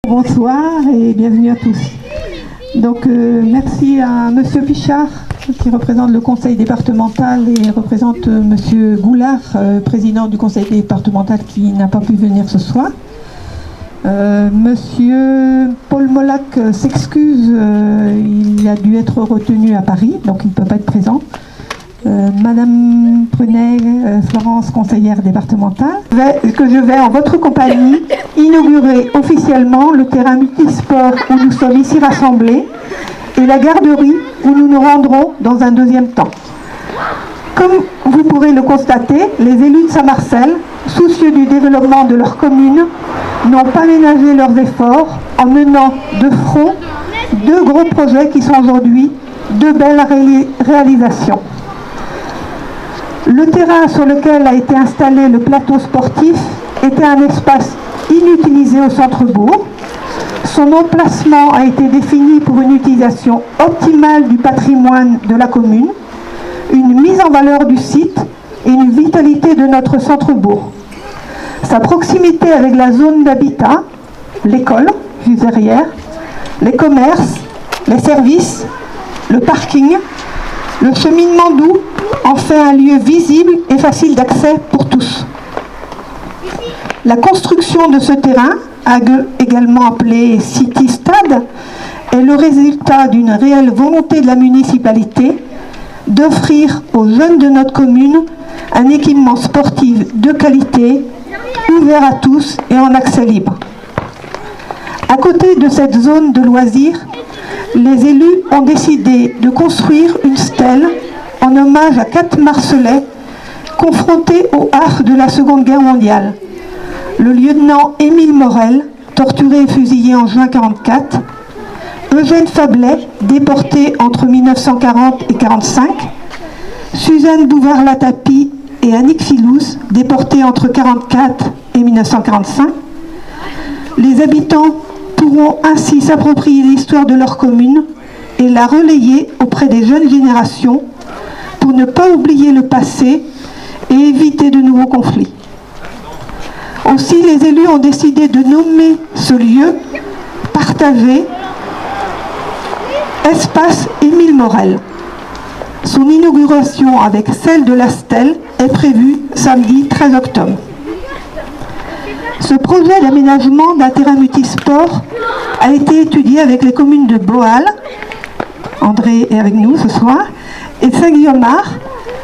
Bonsoir et bienvenue à tous. Donc merci à Monsieur Pichard qui représente le conseil départemental et représente Monsieur Goulard, président du conseil départemental qui n'a pas pu venir ce soir. Monsieur Paul Molac s'excuse, il a dû être retenu à Paris, donc il ne peut pas être présent. Madame Prunet, Florence, conseillère départementale, que je vais en votre compagnie inaugurer officiellement le terrain multisport où nous sommes ici rassemblés et la garderie où nous nous rendrons dans un deuxième temps. Comme vous pourrez le constater, les élus de Saint-Marcel, soucieux du développement de leur commune, n'ont pas ménagé leurs efforts en menant de front deux gros projets qui sont aujourd'hui de belles réalisations. Le terrain sur lequel a été installé le plateau sportif était un espace inutilisé au centre-bourg. Son emplacement a été défini pour une utilisation optimale du patrimoine de la commune, une mise en valeur du site et une vitalité de notre centre-bourg. Sa proximité avec la zone d'habitat, l'école, juste derrière, les commerces, les services, le parking, le cheminement doux en fait un lieu visible et facile d'accès pour tous. La construction de ce terrain, également appelé City Stade, est le résultat d'une réelle volonté de la municipalité d'offrir aux jeunes de notre commune un équipement sportif de qualité, ouvert à tous et en accès libre. À côté de cette zone de loisirs, les élus ont décidé de construire une stèle en hommage à 4 Marcelais confrontés aux affres de la Seconde Guerre mondiale. Le lieutenant Émile Morel, torturé et fusillé en juin 1944, Eugène Fablet, déporté entre 1940 et 1945, Suzanne Bouvard-Latapie et Annick Filous, déportées entre 1944 et 1945. Les habitants pourront ainsi s'approprier l'histoire de leur commune et la relayer auprès des jeunes générations pour ne pas oublier le passé et éviter de nouveaux conflits. Aussi, les élus ont décidé de nommer ce lieu partagé Espace Émile Morel. Son inauguration avec celle de la Stèle est prévue samedi 13 octobre. Ce projet d'aménagement d'un terrain multisport a été étudié avec les communes de Boal, André est avec nous ce soir, et Saint-Guillaumard,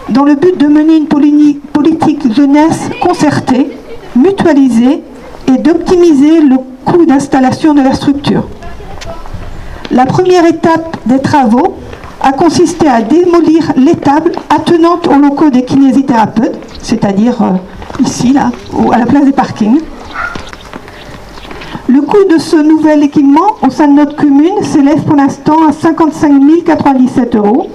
dans le but de mener une politique jeunesse concertée, mutualisée et d'optimiser le coût d'installation de la structure. La première étape des travaux a consisté à démolir l'étable attenante aux locaux des kinésithérapeutes, c'est-à-dire ici, là, à la place des parkings. Le coût de ce nouvel équipement au sein de notre commune s'élève pour l'instant à 55 097 €,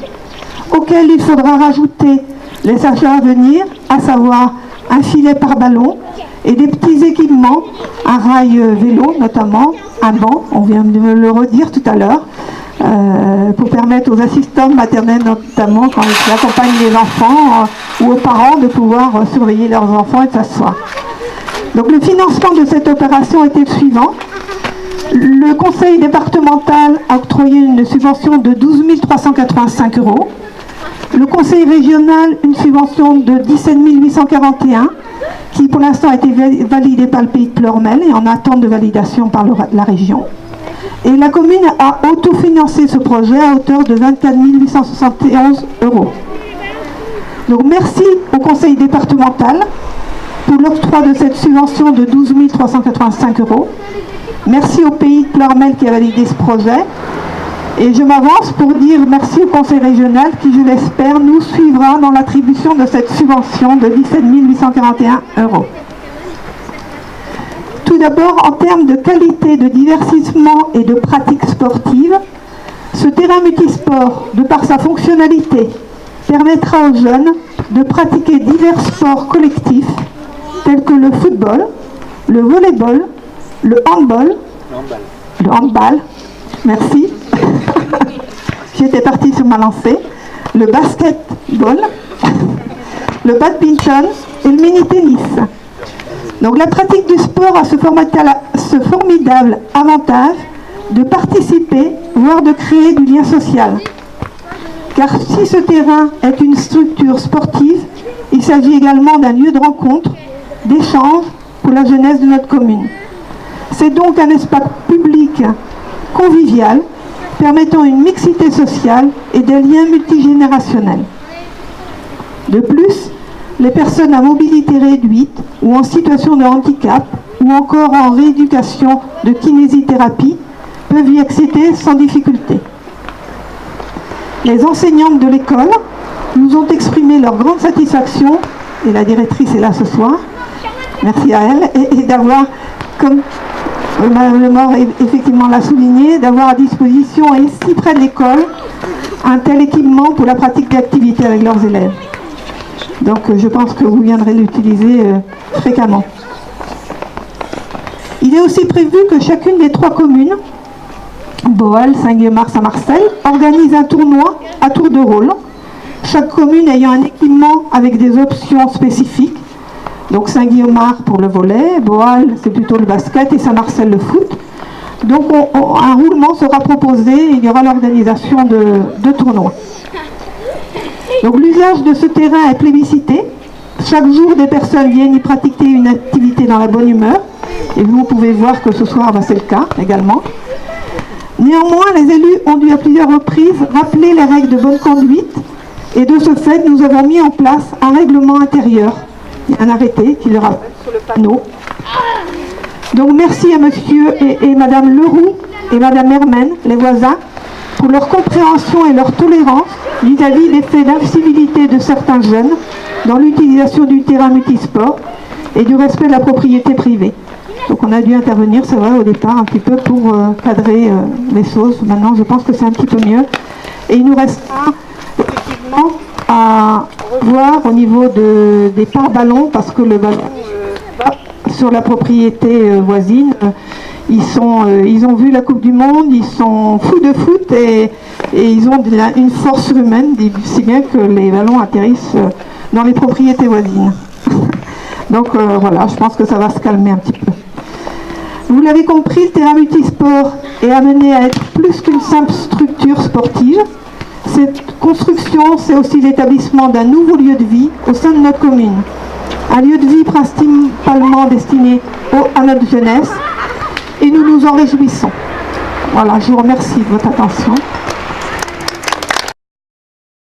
auquel il faudra rajouter les achats à venir, à savoir un filet par ballon et des petits équipements, un rail vélo notamment, un banc, on vient de me le redire tout à l'heure, pour permettre aux assistants maternels notamment, quand ils accompagnent les enfants ou aux parents, de pouvoir surveiller leurs enfants et de s'asseoir. Donc le financement de cette opération était le suivant. Le conseil départemental a octroyé une subvention de 12 385 €. Le conseil régional, une subvention de 17 841 qui pour l'instant a été validée par le pays de Pleurmel et en attente de validation par la région. Et la commune a autofinancé ce projet à hauteur de 24 871 €. Donc merci au conseil départemental pour l'octroi de cette subvention de 12 385 €. Merci au pays de Pleurmel qui a validé ce projet. Et je m'avance pour dire merci au conseil régional qui, je l'espère, nous suivra dans l'attribution de cette subvention de 17 841 €. Tout d'abord, en termes de qualité de divertissement et de pratique sportive, ce terrain multisport, de par sa fonctionnalité, permettra aux jeunes de pratiquer divers sports collectifs tels que le football, le volleyball, le handball, merci, j'étais partie sur ma lancée, le basketball, le badminton et le mini-tennis. Donc la pratique du sport a ce formidable avantage de participer, voire de créer du lien social. Car si ce terrain est une structure sportive, il s'agit également d'un lieu de rencontre, d'échange pour la jeunesse de notre commune. C'est donc un espace public convivial, permettant une mixité sociale et des liens multigénérationnels. De plus, les personnes à mobilité réduite ou en situation de handicap ou encore en rééducation de kinésithérapie peuvent y accéder sans difficulté. Les enseignantes de l'école nous ont exprimé leur grande satisfaction, et la directrice est là ce soir, merci à elle, et d'avoir, comme Mme Lemort effectivement l'a souligné, d'avoir à disposition et si près de l'école un tel équipement pour la pratique d'activités avec leurs élèves. Donc je pense que vous viendrez l'utiliser fréquemment. Il est aussi prévu que chacune des 3 communes, Boal, Saint-Guillaumard, Saint-Marcel, organise un tournoi à tour de rôle, chaque commune ayant un équipement avec des options spécifiques. Donc Saint-Guillaumard pour le volley, Boal c'est plutôt le basket et Saint-Marcel le foot. Donc un roulement sera proposé et il y aura l'organisation de tournois. Donc l'usage de ce terrain est plébiscité. Chaque jour, des personnes viennent y pratiquer une activité dans la bonne humeur. Et vous pouvez voir que ce soir, c'est le cas également. Néanmoins, les élus ont dû à plusieurs reprises rappeler les règles de bonne conduite. Et de ce fait, nous avons mis en place un règlement intérieur. Il y a un arrêté qui le rappelle sur le panneau. Donc merci à monsieur et madame Leroux et madame Hermen, les voisins, pour leur compréhension et leur tolérance vis-à-vis des faits d'incivilité de certains jeunes dans l'utilisation du terrain multisport et du respect de la propriété privée. Donc on a dû intervenir, c'est vrai, au départ, un petit peu pour cadrer les choses. Maintenant, je pense que c'est un petit peu mieux. Et il nous restera effectivement à voir au niveau des pare-ballons, parce que le ballon sur la propriété voisine, ils ont vu la Coupe du Monde, ils sont fous de foot et ils ont une force humaine, si bien que les ballons atterrissent dans les propriétés voisines. Donc voilà, je pense que ça va se calmer un petit peu. Vous l'avez compris, le terrain multisport est amené à être plus qu'une simple structure sportive. Cette construction, c'est aussi l'établissement d'un nouveau lieu de vie au sein de notre commune. Un lieu de vie principalement destiné à notre jeunesse, et nous nous en réjouissons. Voilà, je vous remercie de votre attention.